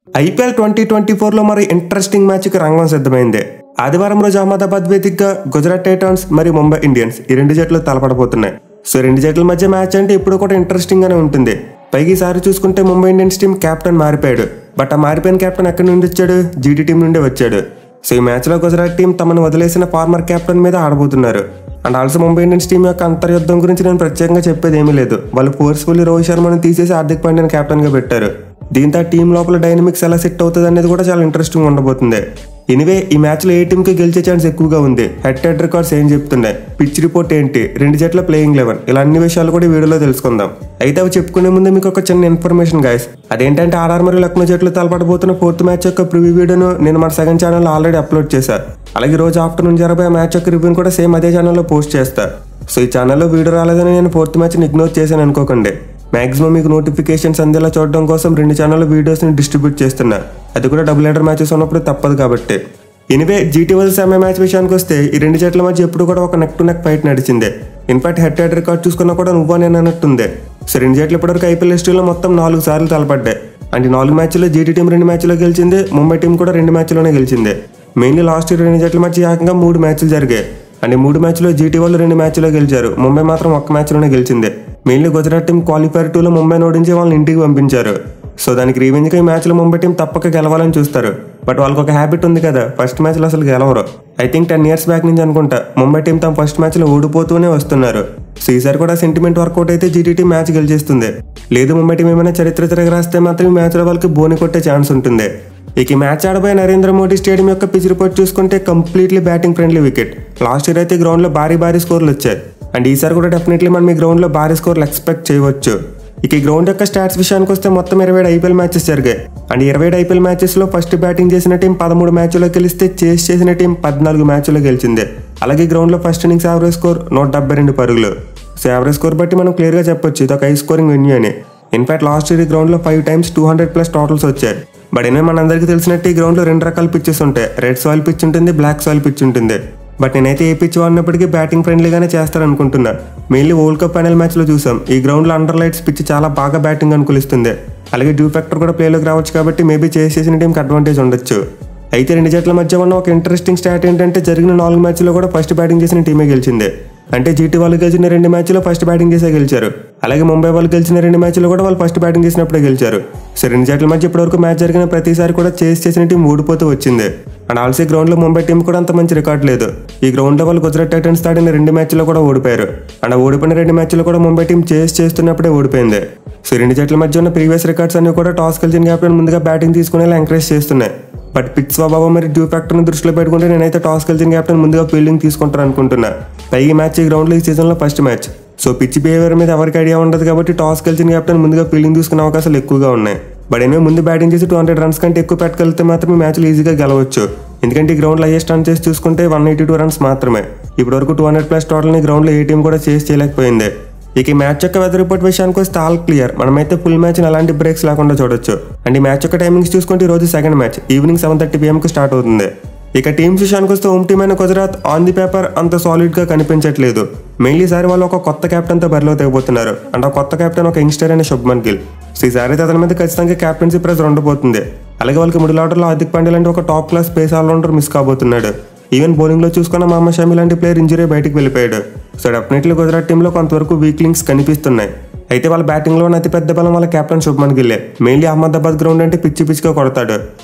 IPL 2024లో మరి interesting మ్యాచ్కి రంగం సిద్ధమైంది. ఆదివారం రోజు అహ్మదాబాద్ వేదికగా గుజరాత్ టైటాన్స్ మరియు ముంబై ఇండియన్స్ ఈ రెండు జట్లు తలపడబోతున్నాయి. సో రెండు జట్ల మధ్య మ్యాచ్ అంటే ఇప్పుడు కూడా ఇంట్రెస్టింగ్ గానే ఉంటుంది. పైకి ఈసారి చూసుకుంటే ముంబై ఇండియన్స్ టీం కెప్టెన్ మారిపోయాడు. బట్ ఆ మారిపోయిన కెప్టెన్ ఎక్కడి నుండి వచ్చాడు? జీటీ టీం నుండి వచ్చాడు. సో ఈ మ్యాచ్ లో గుజరాత్ టీం తమను వదిలేసిన ఫార్మర్ కెప్టెన్ మీద ఆడబోతున్నారు. And also Mumbai Indians team యొక్క అంతర్యుద్ధం గురించి నేను ప్రత్యేకంగా చెప్పేది ఏమీ లేదు. వాళ్ళు ఫోర్స్ఫుల్లీ రోహిత్ శర్మను తీసేసి హార్దిక్ పాండ్యాని కెప్టెన్ గా పెట్టారు. దీంతో టీం లోపల డైనమిక్స్ ఎలా సెట్ అవుతుంది అనేది కూడా చాలా ఇంట్రెస్టింగ్ ఉండబోతుంది. ఎనివే ఈ మ్యాచ్ లో ఏ టీం కి గెలిచే ఛాన్స్ ఎక్కువగా ఉంది, హెడ్ టు హెడ్ రికార్డ్స్ ఏం చెప్తున్నాయి, పిచ్ రిపోర్ట్ ఏంటి, రెండు జట్ల ప్లేయింగ్ 11 ఇలా అన్ని విషయాలు కూడా వీడియోలో తెలుసుకుందాం. అయితే అవి చెప్పుకునే ముందు మీకు ఒక చిన్న ఇన్ఫర్మేషన్ గైస్. అదేంటంటే ఆర్ఆర్ మరియు లక్నో జట్లు తలపడబోతున్న 4th మ్యాచ్ యొక్క ప్రివ్యూ వీడియోను నేను మన సెకండ్ ఛానల్ ఆల్రెడీ అప్లోడ్ చేశాను. అలాగే రోజు ఆఫ్టర్నూన్ జరగబోయే మ్యాచ్ యొక్క రివ్యూని కూడా సేమ్ అదే ఛానల్లో పోస్ట్ చేస్తా. సో ఈ ఛానల్లో వీడియో రాలేదని నేను 4th మ్యాచ్ని ఇగ్నోర్ చేశాను అనుకోకండి. మాక్సిమం మీకు నోటిఫికేషన్స్ అందేలా చూడడం కోసం రెండు ఛానల్ వీడియోస్ని డిస్ట్రిబ్యూట్ చేస్తున్నా. అది కూడా డబుల్ హెడర్ మ్యాచెస్ ఉన్నప్పుడు తప్పదు కాబట్టి. Anyway GT versus MI match విషయానికి వస్తే ఈ రెండు జట్ల మధ్య ఎప్పుడు కూడా ఒక నెక్ టు నెక్ ఫైట్ నడిచిందే. In fact head to head record చూసుకున్నా కూడా నువ్వు నేను అన్నట్టుంది. సో రెండు జట్లు ఇప్పటివరకు ఐపీఎల్ హిస్టరీలో మొత్తం 4 సార్లు తలపడ్డాయి. అంటే 4 మ్యాచ్లో జీటీ టీం 2 మ్యాచ్లో గెలిచింది, ముంబై టీం కూడా 2 మ్యాచ్లోనే గెలిచింది. మెయిన్లీ లాస్ట్ ఇయర్ రెండు జట్ల మధ్య ఏకంగా 3 మ్యాచ్లు జరిగాయి. అంటే 3 మ్యాచ్లో జీటీ వాళ్ళు 2 మ్యాచ్లో గెలిచారు, ముంబై మాత్రం 1 మ్యాచ్లోనే గెలిచింది. మెయిన్లీ గుజరాత్ టీం క్వాలిఫైర్ 2లో ముంబైని ఓడించి వాళ్ళని ఇంటికి పంపించారు. సో దానికి రీవెంజ్గా ఈ మ్యాచ్లో ముంబై టీం తప్పక గెలవాలని చూస్తారు. బట్ వాళ్ళకి ఒక హ్యాబిట్ ఉంది కదా, ఫస్ట్ మ్యాచ్లో అసలు గెలవరు. ఐ థింక్ 10 years బ్యాక్ నుంచి అనుకుంటా ముంబై టీం తమ ఫస్ట్ మ్యాచ్లో ఓడిపోతూనే వస్తున్నారు. సో ఈసారి కూడా సెంటిమెంట్ వర్కౌట్ అయితే జీటీ టీం మ్యాచ్ గెలిచేస్తుంది. లేదు ముంబై టీం ఏమైనా చరిత్ర తిరగరాస్తే మాత్రం ఈ మ్యాచ్లో వాళ్ళకి బోని కొట్టే ఛాన్స్ ఉంటుంది. ఇక ఈ మ్యాచ్ ఆడబోయే నరేంద్ర మోడీ స్టేడియం యొక్క పిచ్ రిపోర్ట్ చూసుకుంటే completely batting friendly wicket. Last year అయితే గ్రౌండ్లో భారీ స్కోర్లు వచ్చాయి. అండ్ ఈసారి కూడా డెఫినెట్లీ మనం ఈ గ్రౌండ్లో భారీ స్కోర్లు ఎక్స్పెక్ట్ చేయవచ్చు. ఇక ఈ గ్రౌండ్ యొక్క స్టాట్స్ విషయానికి వస్తే మొత్తం 27 ఐపీఎల్ మ్యాచెస్ జరిగాయి. అండ్ 27 ఐపీఎల్ మ్యాచెస్లో ఫస్ట్ బ్యాటింగ్ చేసిన టీం 13 మ్యాచ్లో గెలిస్తే చేస్ చేసిన టీం 14 మ్యాచ్లో గెలిచింది. అలాగే గ్రౌండ్లో ఫస్ట్ ఇన్నింగ్స్ యావరేజ్ స్కోర్ 172 పరుగులు. సో యావరేజ్ స్కోర్ బట్టి మనం క్లియర్గా చెప్పొచ్చు ఇది ఒక హై స్కోరింగ్ వెన్యూ అని. ఇన్ఫాక్ట్ లాస్ట్ ఇయర్ ఈ గ్రౌండ్లో 5 times 200+ టోటల్స్ వచ్చాయి. బట్ ఏమైనా మనందరికీ తెలిసినట్టు ఈ గ్రౌండ్లో 2 రకాల పిచ్చెస్ ఉంటాయి, రెడ్ సాయిల్ పిచ్ ఉంటుంది, బ్లాక్ సాయిల్ పిచ్ ఉంటుంది. బట్ నేనైతే ఏ పిచ్ వాడినప్పటికీ బ్యాటింగ్ ఫ్రెండ్లీగానే చేస్తారనుకుంటున్నా. మెయిన్లీ వరల్డ్ కప్ ఫైనల్ మ్యాచ్లో చూసాం ఈ గ్రౌండ్లో అండర్ లైట్స్ పిచ్ చాలా బాగా బ్యాటింగ్ అనుకూలిస్తుంది. అలాగే డ్యూ ఫ్యాక్టర్ కూడా ప్లేలోకి రావచ్చు కాబట్టి మేబీ చేసిన టీంకి అడ్వాంటేజ్ ఉండొచ్చు. అయితే రెండు జట్ల మధ్య ఉన్న ఒక ఇంట్రెస్టింగ్ స్టాట్ ఏంటంటే జరిగిన 4 మ్యాచ్లో కూడా ఫస్ట్ బ్యాటింగ్ చేసిన టీమే గెలిచింది. అంటే జీటీ వాళ్ళు గెలిచిన 2 మ్యాచ్లో ఫస్ట్ బ్యాటింగ్ చేసే గెలిచారు. అలాగే ముంబై వాళ్ళు గెలిచిన 2 మ్యాచ్లో కూడా వాళ్ళు ఫస్ట్ బ్యాటింగ్ చేసినప్పుడే గెలిచారు. సో రెండు జట్ల మధ్య ఇప్పటివరకు మ్యాచ్ జరిగిన ప్రతిసారి కూడా చేసిన టీం ఓడిపోతూ వచ్చింది. అండ్ ఆల్సో ఈ గ్రౌండ్లో ముంబై టీం కూడా అంత మంచి రికార్డ్ లేదు. ఈ గ్రౌండ్లో వాళ్ళు గుజరాత్ టైటన్స్ ఆడిన 2 మ్యాచ్లో కూడా ఓడిపోయారు. అండ్ ఓడిపోయిన 2 మ్యాచ్లో కూడా ముంబై టీం చేస్తున్నప్పుడే ఓడిపోయింది. సో రెండు జట్ల మధ్య ఉన్న ప్రీవియస్ రికార్డ్స్ అన్ని కూడా టాస్ గెలిచిన కెప్టెన్ ముందుగా బ్యాటింగ్ తీసుకునేలా ఎంకరేజ్ చేస్తున్నాయి. బట్ పిచ్ స్వభావం మరియు డ్యూ ఫ్యాక్టర్ని దృష్టిలో పెట్టుకుంటే నేనైతే టాస్ గెలిచిన కెప్టెన్ ముందుగా ఫీల్డింగ్ తీసుకుంటారు అనుకుంటున్నా. పైకి మ్యాచ్ ఈ గ్రౌండ్లో ఈ సీజన్లో first match. So pitch behaviour మీద ఎవరికి ఐడియా ఉండదు కాబట్టి టాస్ గెలిచిన కెప్టెన్ ముందుగా ఫీల్డింగ్ తీసుకునే అవకాశాలు ఎక్కువగా ఉన్నాయి. బట్ ఎనివే ముందు బ్యాటింగ్ చేసి 200 రన్స్ కంటే ఎక్కువ పెట్టగలిగితే మాత్రం ఈ మ్యాచ్లు ఈజీగా గెలవచ్చు. ఎందుకంటే ఈ గ్రౌండ్లో హైయెస్ట్ రన్ చేసి చూసుకుంటే 182 రన్స్ మాత్రమే. ఇప్పటివరకు 200+ టోటల్ని గ్రౌండ్లో ఏ టీం కూడా చేయలేకపోయింది. ఇక ఈ మ్యాచ్ యొక్క వెదర్ రిపోర్ట్ విషయానికి వస్తే ఆల్ క్లియర్. మనమైతే ఫుల్ మ్యాచ్ని అలాంటి బ్రేక్స్ లేకుండా చూడొచ్చు. అండ్ ఈ మ్యాచ్ యొక్క టైమింగ్స్ చూసుకుంటే ఈ రోజు second match evening 7:30 PM start అవుతుంది. ఇక టీమ్స్ విషయానికి వస్తే హోమ్ టీమ్ అయిన గుజరాత్ ఆన్ ది పేపర్ అంత సాలిడ్గా కనిపించట్లేదు. మెయిన్లీ ఈసారి వాళ్ళు ఒక కొత్త కెప్టెన్తో బరిలో తెగబోతున్నారు. అండ్ ఆ కొత్త కెప్టెన్ ఒక యంగ్స్టర్ అయిన శుభ్మన్ గిల్. సో ఈసారి అయితే అతని మీద ఖచ్చితంగా కెప్టెన్సీ ప్రెజర్ ఉండబోతుంది. అలాగే వాళ్ళకి మిడిల్ ఆర్డర్లో హార్దిక్ పాండ్యా లాంటి ఒక top class pace allrounder miss కాబోతున్నాడు. ఈవెన్ బౌలింగ్లో చూసుకున్న మహమ్మద్ షమి లాంటి ప్లేయర్ ఇంజరీ బయటికి వెళ్ళిపోయాడు. సో డెఫినెట్లీ గుజరాత్ టీంలో కొంతవరకు వీక్ లింక్స్ కనిపిస్తున్నాయి. అయితే వాళ్ళ బ్యాటింగ్లో ఉన్న అతిపెద్ద బలం వాళ్ళ కెప్టెన్ శుభ్మన్ గిల్లే. మెయిన్లీ అహ్మదాబాద్ గ్రౌండ్ అంటే పిచ్చిగా కొడతాడు.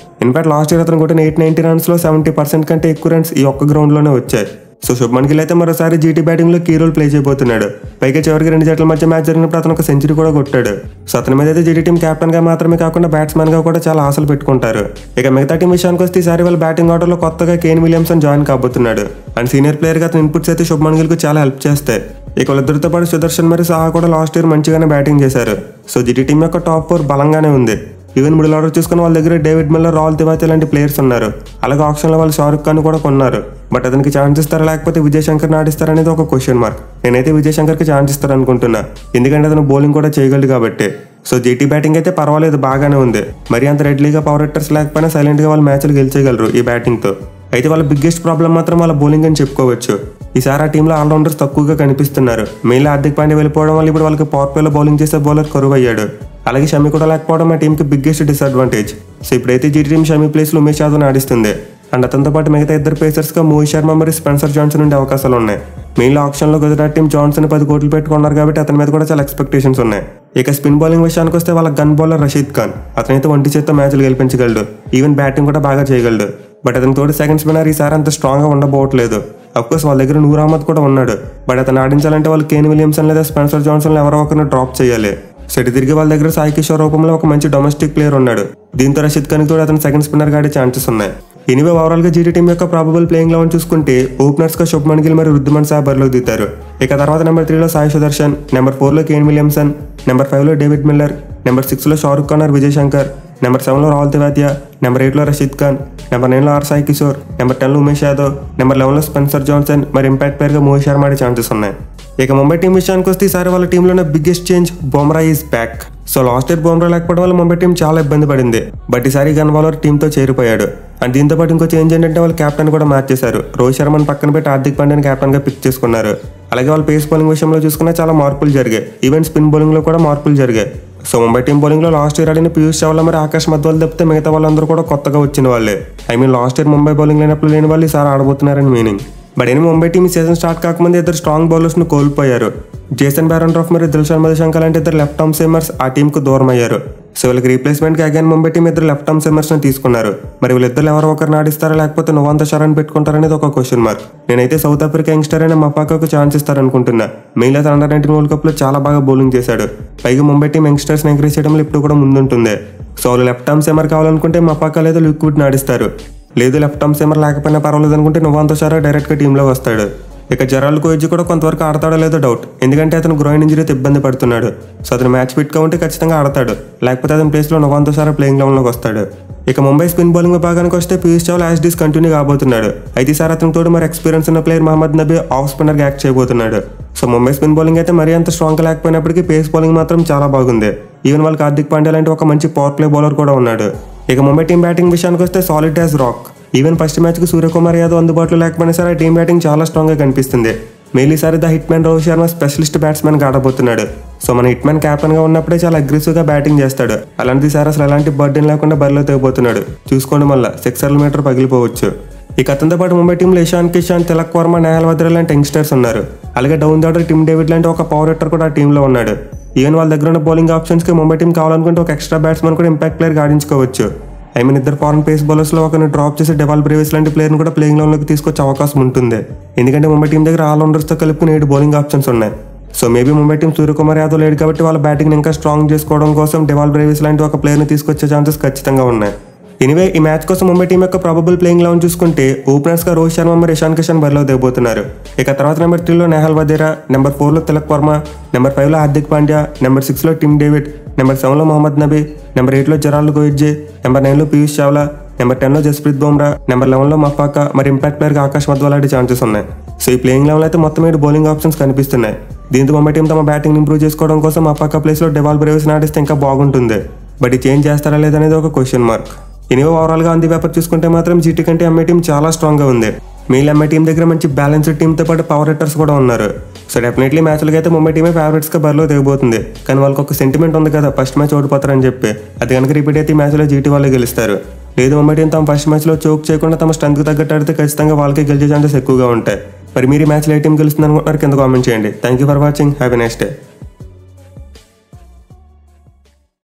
ఇన్ఫాక్ట్ లాస్ట్ ఇయర్ అతను కొట్టిన 890 రన్స్లో 70% కంటే ఎక్కువ రన్స్ ఈ ఒక్క గ్రౌండ్లోనే వచ్చాయి. సో శుభ్మన్ గిల్ అయితే మరోసారి జీటీ బ్యాటింగ్లో కీ రోల్ ప్లే చేయబోతున్నాడు. పైగా చివరికి రెండు జట్ల మధ్య మ్యాచ్ జరిగినప్పుడు అతను ఒక సెంచరీ కూడా కొట్టాడు. సో అతని మీద అయితే జీటీ టీం కెప్టెన్గా మాత్రమే కాకుండా బ్యాట్స్మెన్గా కూడా చాలా ఆశలు పెట్టుకుంటారు. ఇక మిగతా టీం విషయానికి వస్తే ఈసారి వాళ్ళ బ్యాటింగ్ ఆర్డర్లో కొత్తగా కేన్ విలియమ్సన్ జాయిన్ కాబోతున్నాడు. అండ్ సీనియర్ ప్లేయర్గా అతని ఇన్పుట్స్ అయితే శుభ్మన్ గిల్కు చాలా హెల్ప్ చేస్తాయి. ఇక వాళ్ళిద్దరితో పాటు సుదర్శన్ మరియు సాహా కూడా లాస్ట్ ఇయర్ మంచిగానే బ్యాటింగ్ చేశారు. సో జీటీ టీం యొక్క టాప్ 4 బలంగానే ఉంది. ఈవెన్ మిడిల్ ఆర్డర్ చూసుకున్న వాళ్ళ దగ్గర డేవిడ్ మిల్లర్, రాహుల్ తివారీ లాంటి ప్లేయర్స్ ఉన్నారు. అలాగే ఆప్షన్లో వాళ్ళు షారుఖ్ ఖాన్ కూడా కొన్నారు. బట్ అతనికి ఛాన్స్ ఇస్తారా లేకపోతే విజయ్ శంకర్ ఆడిస్తారనేది ఒక క్వశ్చన్ మార్క్. నేనైతే విజయ్ శంకర్కి ఛాన్స్ ఇస్తారనుకుంటున్నా, ఎందుకంటే అతను బౌలింగ్ కూడా చేయగలడు కాబట్టి. సో జీటీ బ్యాటింగ్ అయితే పర్వాలేదు, బాగానే ఉంది. మరి అంత రెడ్లీగా పవర్ హిట్టర్స్ లేకపోయినా సైలెంట్గా వాళ్ళు మ్యాచ్లు గెలిచేయగలరు ఈ బ్యాటింగ్తో. అయితే వాళ్ళ బిగ్గెస్ట్ ప్రాబ్లం మాత్రం వాళ్ళ బౌలింగ్ అని చెప్పుకోవచ్చు. ఈసారి ఆ టీంలో ఆల్రౌండర్స్ తక్కువగా కనిపిస్తున్నారు. మెయిన్లీ హార్దిక్ పాండ్యా వెళ్ళిపోవడం వల్ల ఇప్పుడు వాళ్ళకి పవర్ ప్లేలో బౌలింగ్ చేసే బౌలర్ కరువు అయ్యాడు. అలాగే షమి కూడా లేకపోవడం ఆ టీంకి బిగ్గెస్ట్ డిసడ్వాంటేజ్. సో ఇప్పుడైతే జీటీ టీం షమి ప్లేస్లో ఉమేష్ యాదవ్ ఆడిస్తుంది. అండ్ అతనితో పాటు మిగతా ఇద్దరు పేసర్స్గా మోహిత్ శర్మ మరియు స్పెన్సర్ జాన్సన్ ఉండే అవకాశాలు ఉన్నాయి. మెయిన్లీ ఆప్షన్లో గుజరాత్ టీం జాన్సన్ 10 కోట్లు పెట్టుకున్నారు కాబట్టి అతని మీద కూడా చాలా ఎక్స్పెక్టేషన్స్ ఉన్నాయి. ఇక స్పిన్ బౌలింగ్ విషయానికి వస్తే వాళ్ళ గన్ బౌలర్ రషీద్ ఖాన్. అతనైతే ఒంటి చేత్తో మ్యాచ్లు గెలిపించగలడు. ఈవెన్ బ్యాటింగ్ కూడా బాగా చేయగలడు. బట్ అతని తోటి సెకండ్ స్పిన్నర్ ఈసారి అంత స్ట్రాంగ్గా ఉండబోవట్లేదు. అఫ్కోర్స్ వాళ్ళ దగ్గర నూర్ అహ్మద్ కూడా ఉన్నాడు. బట్ అతను ఆడించాలంటే వాళ్ళు కేన్ విలియమ్సన్ లేదా స్పెన్సర్ జాన్సన్ ఎవరో ఒకరిని డ్రాప్ చేయాలి. సెట్ తిరిగి వాళ్ళ దగ్గర సాయి కిషోర్ రూపంలో ఒక మంచి డొమెస్టిక్ ప్లేయర్ ఉన్నాడు. దీంతో రషీద్ ఖాన్ తోడు అతను సెకండ్ స్పిన్నర్ ఆడే ఛాన్సెస్ ఉన్నాయి. ఎనివే ఓవరాల్ గా జీటీ టీం యొక్క ప్రాబబుల్ ప్లేయింగ్ లెవెన్ చూసుకుంటే ఓపెనర్స్ గా శుభ్మన్ గిల్ మరియు రుద్దిమన్ సాహ్ బరిలోకి దిగుతారు. ఇక తర్వాత నెంబర్ 3లో సాయి సుదర్శన్, నెంబర్ 4లో కేన్ విలియమ్సన్, నెంబర్ 5లో డేవిడ్ మిల్లర్, నెంబర్ 6లో షారుఖ్ ఖాన్ ఆర్ విజయ్ శంకర్, నెంబర్ 7లో రాహుల్ తెవాతియా, నెంబర్ 8లో రషీద్ ఖాన్, నెంబర్ 9లో ఆర్ సాయి కిషోర్, నెంబర్ 10లో ఉమేష్ యాదవ్, నెంబర్ 11లో స్పెన్సర్ జాన్సన్ మరి ఇంపాక్ట్ ప్లేయర్ గా మోహిత్ శర్మ ఆడే ఛాన్సెస్ ఉన్నాయి. ఇక ముంబై టీం విషయానికి వస్తే ఈసారి వాళ్ళ టీంలోనే biggest change Bumrah is back. So last year Bumrah లేకపోవడం వల్ల ముంబై టీం చాలా ఇబ్బంది పడింది. బట్ ఈసారి గన్ బౌలర్ టీంతో చేరిపోయాడు. అండ్ దీంతో పాటు ఇంకో చేంజ్ ఏంటంటే వాళ్ళు కెప్టెన్ కూడా మార్చేశారు. రోహిత్ శర్మను పక్కన పెట్టి హార్దిక్ పాండ్యాని కెప్టెన్ గా పిక్ చేసుకున్నారు. అలాగే వాళ్ళు పేస్ బౌలింగ్ విషయంలో చూసుకున్నా చాలా మార్పులు జరిగాయి. ఈవెన్ స్పిన్ బౌలింగ్ లో కూడా మార్పులు జరిగాయి. సో ముంబై టీం బౌలింగ్ లో లాస్ట్ ఇయర్ ఆడిన పీయూష్ చావ్లా మరి ఆకాష్ మధ్వాల్ తప్పితే మిగతా వాళ్ళందరూ కూడా కొత్తగా వచ్చిన వాళ్ళే. లాస్ట్ ఇయర్ ముంబై బౌలింగ్ లైనప్లో లేని వాళ్ళు ఈసారి ఆడబోతున్నారని మీనింగ్. బట్ ముంబై టీం ఈ సీజన్ స్టార్ట్ కాకముందు ఇద్దరు స్ట్రాంగ్ బౌలర్స్ ను కోల్పోయారు. జేసన్ బ్యారన్ మరియు దిల్షాన్ మధుశంకర్ లాంటి ఇద్దరు లెఫ్ట్ ఆర్మ్ సీమర్స్ ఆ టీంకు దూరం అయ్యారు. సో వీళ్ళకి రీప్లేస్మెంట్ కి అగైన్ ముంబై టీం ఇద్దరు లెఫ్ట్ ఆర్మ్ సీమర్స్ ని తీసుకున్నారు. మరి వీళ్ళిద్దరు ఎవరో ఒకరిని ఆడిస్తారా లేకపోతే నువ్వంత షరాన్ పెట్టుకుంటారనేది ఒక క్వశ్చన్ మార్క్. నేనైతే సౌత్ ఆఫ్రికా యంగ్స్టర్ అయిన మపాకాకు ఛాన్స్ ఇస్తారనుకుంటున్నా. మెయిన్లీ అండర్ 19 వరల్డ్ కప్ లో చాలా బాగా బౌలింగ్ చేశాడు. పైగా ముంబై టీం యంగ్స్టర్స్ ని ఎంకరేజ్ చేయడంలో ఇప్పుడు కూడా ముందుంటుంది. సో వాళ్ళు లెఫ్ట్ ఆర్మ్ సీమర్ కావాలనుకుంటే మపాకా లేదా లిక్విడ్ ఆడిస్తారు. లేదు లెఫ్ట్ ఆర్మ్ సీమర్ లేకపోయినా పర్వాలేదు అనుకుంటే నువ్వంత షరా డైరెక్ట్ గా టీంలో వస్తాడు. ఇక జెరాల్డ్ కోహ్లీ కూడా కొంతవరకు ఆడతాడో లేదో డౌట్. ఎందుకంటే అతను గ్రోయిన్ ఇంజరీతో ఇబ్బంది పడుతున్నాడు. సో అతను మ్యాచ్ ఫిట్ గా ఉంటే ఖచ్చితంగా ఆడతాడు. లేకపోతే అతని ప్లేస్ లో నువ్వంత షరా ప్లేయింగ్ లెవెన్ లోకి వస్తాడు. ఇక ముంబై స్పిన్ బౌలింగ్ విభాగానికి వస్తే Piyush Chawla as these continue కాబోతున్నాడు. అయితే ఈసారి అతని తోడు మరి ఎక్స్పీరియన్స్ ఉన్న player Mohammad Nabi off spinner గా యాక్ట్ చేయబోతున్నాడు. సో ముంబై స్పిన్ బౌలింగ్ అయితే మరీ అంత స్ట్రాంగ్ గా లేకపోయినప్పటికీ పేస్ బౌలింగ్ మాత్రం చాలా బాగుంది. ఈవెన్ వాళ్ళకి హార్దిక్ పాండ్యా లాంటి ఒక మంచి పవర్ ప్లే బౌలర్ కూడా ఉన్నాడు. ఇక ముంబై టీం బ్యాటింగ్ విషయానికి వస్తే solid as rock. Even first match కి సూర్యకుమార్ యాదవ్ అందుబాటులో లేకపోయినా సరే టీం బ్యాటింగ్ చాలా స్ట్రాంగ్ గా కనిపిస్తుంది. మెయిన్లీ సారి the hitman Rohit Sharma specialist batsmen గా ఆడబోతున్నాడు. సో మన హిట్ మ్యాన్ క్యాప్టెన్ గా ఉన్నప్పుడే చాలా అగ్రెసివ్ గా బ్యాటింగ్ చేస్తాడు. అలాంటి సార్ అసలు ఎలాంటి బర్డెన్ లేకుండా బరిలో తెగబోతున్నాడు. చూసుకోండి మళ్ళీ 6 మీటర్ పగిలిపోవచ్చు. ఇక అతనితో పాటు ముంబై టీంలో ఇషాన్ కిషాన్, తిలక్ వర్మ, నేహల్ వద్రా లాంటి యంగ్స్టర్స్ ఉన్నారు. అలాగే down the order Tim David లాంటి ఒక పవర్ హిట్టర్ కూడా ఆ టీంలో ఉన్నాడు. ఈవెన్ వాళ్ళ దగ్గర ఉన్న బౌలింగ్ ఆప్షన్స్ కి ముంబై టీం కావాలనుకుంటే ఒక ఎక్స్ట్రా బ్యాట్స్మెన్ కూడా ఇంపాక్ట్ ప్లేయర్ గా ఆడించుకోవచ్చు. ఇద్దరు ఫారెన్ పేస్ బౌలర్స్ లో ఒకరిని డ్రాప్ చేసి డెవాల్ బ్రేవిస్ లాంటి ప్లేయర్ కూడా ప్లేయింగ్ లెవెన్ లోకి తీసుకొచ్చే అవకాశం ఉంటుంది. ఎందుకంటే ముంబై టీం దగ్గర ఆల్రౌండర్స్ తో కలుపుకుని 7 బౌలింగ్ ఆప్షన్స్ ఉన్నాయి. So maybe Mumbai team Suryakumar Yadav లేడు కాబట్టి వాళ్ళ బ్యాటింగ్ ఇంకా స్ట్రాంగ్ చేసుకోవడం కోసం డెవాల్ బ్రేవిస్ లాంటి ఒక ప్లేయర్ ని తీసుకొచ్చే ఛాన్సెస్ ఖచ్చితంగా ఉన్నాయి. ఎనివే ఈ మ్యాచ్ కోసం ముంబై టీం యొక్క ప్రాబబుల్ ప్లేయింగ్ లెవెన్ చూసుకుంటే ఓపెనర్స్ గా రోహిత్ శర్మ మరియు ఇషాన్ కిషాన్ బరిలో దిగబోతున్నారు. ఇక తర్వాత నెంబర్ 3లో నేహల్ వద్రా, నెంబర్ 4లో తిలక్ వర్మ, నెంబర్ 5లో హార్దిక్ పాండ్యా, నెంబర్ 6లో టిమ్ డేవిడ్, నెంబర్ 7లో మహమ్మద్ నబీ, నెంబర్ 8లో జెరాల్డ్ కోహ్లీ, నెంబర్ 9లో పీయూష్ చావ్లా, నెంబర్ 10లో జస్ప్రీత్ బుమ్రా, నెంబర్ 11లో మపాకా మరి ఇంపాక్ట్ ప్లేయర్ గా ఆకాష్ మధ్వాల్ ఆడే ఛాన్సెస్ ఉన్నాయి. సో ఈ ప్లేయింగ్ లెవెన్ అయితే మొత్తం 7 బౌలింగ్ ఆప్షన్స్ కనిపిస్తున్నాయి. దీంతో ముంబై టీం తమ బ్యాటింగ్ ఇంప్రూవ్ చేసుకోవడం కోసం మపాకా ప్లేస్ లో డెవాల్ బ్రేవిస్ ఆడిస్తే ఇంకా బాగుంటుంది. బట్ ఈ చేంజ్ చేస్తారా లేదనేది ఒక క్వశ్చన్ మార్క్. ఎనివే ఓవరాల్ గా అంది పేపర్ చూసుకుంటే మాత్రం జీటీ కంటే ఎంఐ టీం చాలా స్ట్రాంగ్ గా ఉంది. మెయిన్ ఎంఐ టీం దగ్గర మంచి బ్యాలెన్స్డ్ టీమ్ తో పాటు పవర్ హిట్టర్స్ కూడా ఉన్నారు. సో డెఫినెట్లీ మ్యాచ్లకి అయితే ముంబై టీమే ఫేవరెట్స్ గా బరిలో దిగబోతుంది. కానీ వాళ్ళకి ఒక సెంటిమెంట్ ఉంది కదా, ఫస్ట్ మ్యాచ్ ఓడిపోతారని చెప్పి. అది కనుక రిపీట్ అయితే ఈ మ్యాచ్ లో జీటీ వాళ్ళే గెలుస్తారు. లేదు ముంబై టీం తమ ఫస్ట్ మ్యాచ్ లో చోక్ చేయకుండా తమ స్ట్రెంత్ కి తగ్గట్టు ఆడితే ఖచ్చితంగా వాళ్ళకి గెలిచే ఛాన్సెస్ ఎక్కువగా ఉంటాయి. మరి మీరు ఈ మ్యాచ్లో ఏ టీం గెలుస్తుంది అనుకుంటున్నారు కింద కామెంట్ చేయండి. Thank you for watching. Have a nice day.